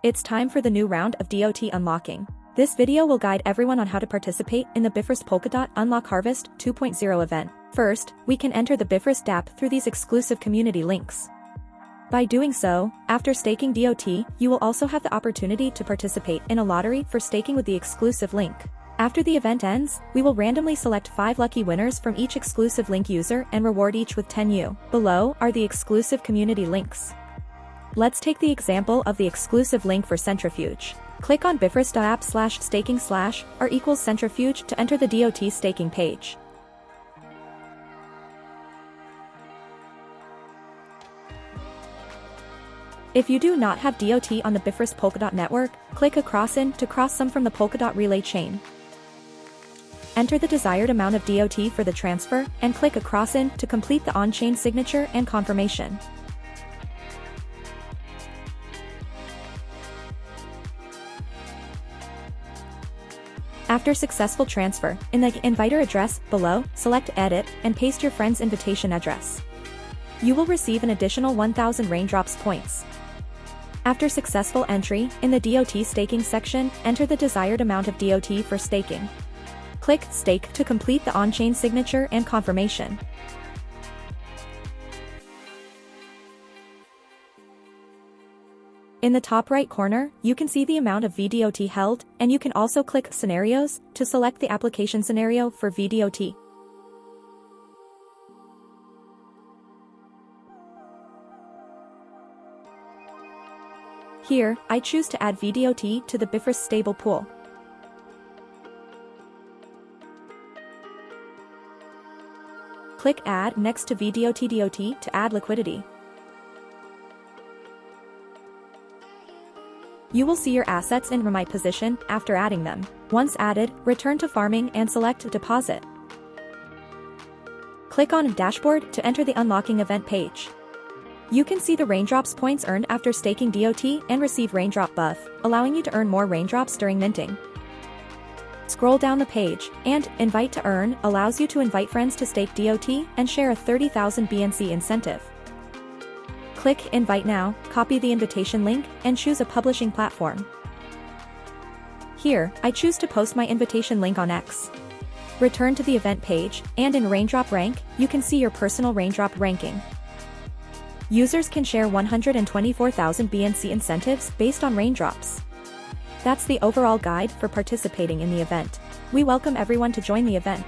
It's time for the new round of DOT unlocking. This video will guide everyone on how to participate in the Bifrost Polkadot Unlock Harvest 2.0 event. First, we can enter the Bifrost app through these exclusive community links. By doing so, after staking DOT, you will also have the opportunity to participate in a lottery for staking with the exclusive link. After the event ends, we will randomly select 5 lucky winners from each exclusive link user and reward each with 10 U. Below are the exclusive community links. Let's take the example of the exclusive link for Centrifuge. Click on bifrost.app/staking/r=centrifuge to enter the DOT staking page. If you do not have DOT on the Bifrost Polkadot network, click across in to cross some from the Polkadot relay chain. Enter the desired amount of DOT for the transfer, and click across in to complete the on-chain signature and confirmation. After successful transfer, in the inviter address below, select Edit and paste your friend's invitation address. You will receive an additional 1,000 raindrops points. After successful entry, in the DOT staking section, enter the desired amount of DOT for staking. Click Stake to complete the on-chain signature and confirmation. In the top right corner, you can see the amount of VDOT held, and you can also click Scenarios to select the application scenario for VDOT. Here, I choose to add VDOT to the Bifrost stable pool. Click Add next to VDOT DOT to add liquidity. You will see your assets in Remite position after adding them. Once added, return to farming and select Deposit. Click on Dashboard to enter the unlocking event page. You can see the raindrops points earned after staking DOT and receive raindrop buff, allowing you to earn more raindrops during minting. Scroll down the page, and Invite to Earn allows you to invite friends to stake DOT and share a 30,000 BNC incentive. Click Invite Now, copy the invitation link, and choose a publishing platform. Here, I choose to post my invitation link on X. Return to the event page, and in Raindrop Rank, you can see your personal raindrop ranking. Users can share 124,000 BNC incentives based on raindrops. That's the overall guide for participating in the event. We welcome everyone to join the event.